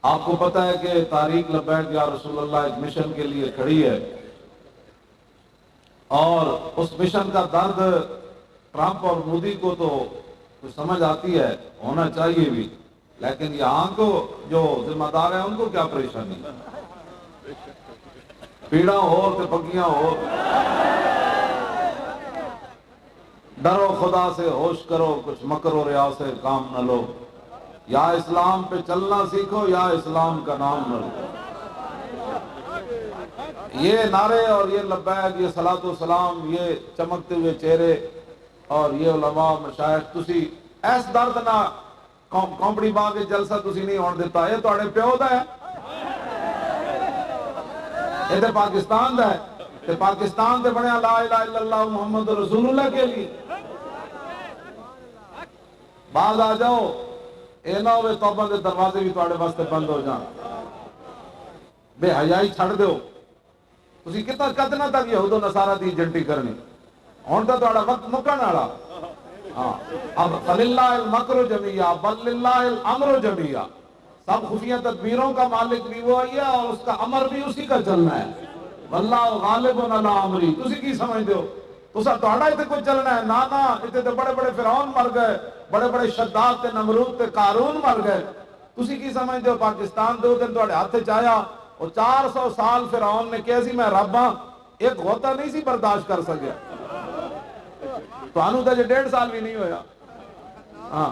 آپ کو پتہ ہے کہ تحریک لبیک یا رسول اللہ ایک مشن کے لیے کھڑی ہے، اور اس مشن کا درد ٹرمپ اور مودی کو تو کچھ سمجھ آتی ہے، ہونا چاہیے بھی، لیکن یہاں کو جو ذمہ دار ہیں ان کو کیا پریشانی؟ پیڑاں ہو کہ پکیاں ہو، ڈرو خدا سے، ہوش کرو، کچھ مکر و ریا سے کام نہ لو، یا اسلام پہ چلنا سیکھو یا اسلام کا نام نہ لو۔ یہ نعرے اور یہ لبیک، یہ صلاۃ و سلام، یہ چمکتے ہوئے چہرے اور یہ علماء مشائخ، تسی ایس درد نہ کمپڑی باغ کے جلسہ تسی نہیں ہونے دیتا، یہ تواڈے پیو دا ہے، یہ تے پاکستان دا ہے، تے پاکستان تے بنیا لا الہ الا اللہ محمد رسول اللہ کے لیے۔ باز آ جاؤ، اے نہ ہوئے توبہ دے دروازے بھی تواڈے واسطے بند ہو جان، بے حیائی چھڑ دیو۔ تسی کتنا قدنا تک یہود و نصارہ دی ایجنٹی کرنی، ہن تو تواڈا وقت مکن والا۔ ہاں، اب فللہ المکر جمیعا بل للہ الامر جمیعا، سب خفیہ تدبیروں کا مالک بھی وہ ہے اور اس کا امر بھی اسی کا چلنا ہے۔ واللہ غالب علی امری، تسی کی سمجھتے ہو تسا تہاڈا اتنے کوئی چلنا ہے؟ نا اتنے تو بڑے بڑے فرعون مر گئے، بڑے بڑے شداد تے نمرود تے قارون مر گئے، تسی کی سمجھتے ہو پاکستان دو دن تہاڈے ہاتھ چ آیا، اور 400 سال فرعون نے کہا سی میں رب ہاں، ایک غوطہ نہیں سی برداشت کر سکیا، تو جے 1.5 سال بھی نہیں ہویا۔ ہاں،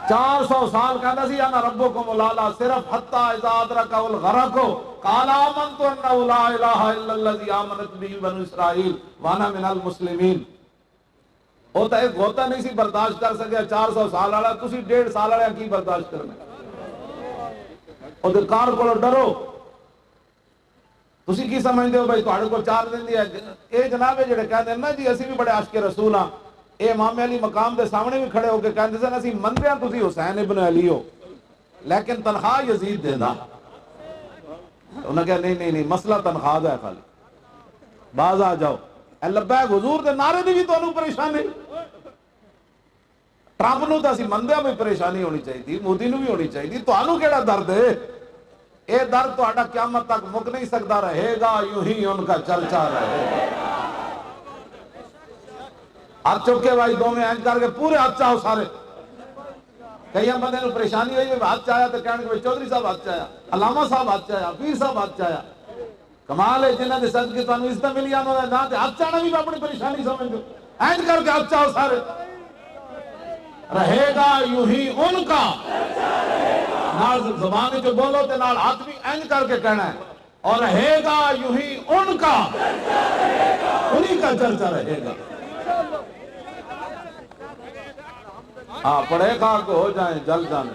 400 سال کہنا سی انا ربکم الاعلی، صرف حتی اذا ادرک الغرق قال آمنت انہ لا الہ الا الذی آمنت بہ بنو اسرائیل وانا من المسلمین۔ وہ تو ایک غوطہ نہیں سی برداشت کر سکیا 400 سال والا، تسی 1.5 سال والا کی برداشت کرنا؟ اور کار کو ڈرو، تسی کی سمجھتے ہو بھائی تہاڈے کو 4 دن دی ہے؟ اے جناب جڑے کہندے نا جی اسی بھی بڑے عاشق رسول ہاں، اے امام علی مقام دے سامنے بھی کھڑے ہو کے کہندے سن اسی مندے ہاں تسی حسین ابن علی ہو، لیکن تنخواہ یزید دیندا۔ انہوں نے کہا نہیں مسئلہ تنخواہ دا ہے، خالی باز آ جاؤ۔ اے لبیک حضور دے نعرے دی بھی تانوں پریشانی، ٹرمپ نو تو اسی مندیاں بھی پریشانی ہونی چاہیے تھی، مودی نو بھی ہونی چاہیے تھی، تانوں کیڑا درد ہے؟ اے درد تہاڈا قیامت تک مک نہیں سکتا، رہے گا یوں ہی ان کا چرچا رہے گا۔ ہاتھ چکے بھائی دو میں اینج کر کے پورے ہاتھ چاہو سارے، کئی بندے نو پریشانی ہوئی ہاتھ چاہیا تو کہنے کہ چودھری صاحب ہاتھ چاہیا، علامہ صاحب ہاتھ چاہیا، پیر صاحب ہاتھ چاہیا، کمال ہے جنہاں دے صدقے تانوں عزت ملی انہاں دا نام تے ہاتھ چاہنا بھی اپنی پریشانی سمجھ دو، اینج کر کے ہاتھ چاہو سارے، رہے گا یوں ہی ان کا، نال زبان جو بولو تے نال ہاتھ بھی اینج کر کے کہنا ہے، اور رہے گا یوں ہی ان کا، انہی کا چرچا رہے گا۔ ہاں پڑھے خاک ہو جائیں جل جانے۔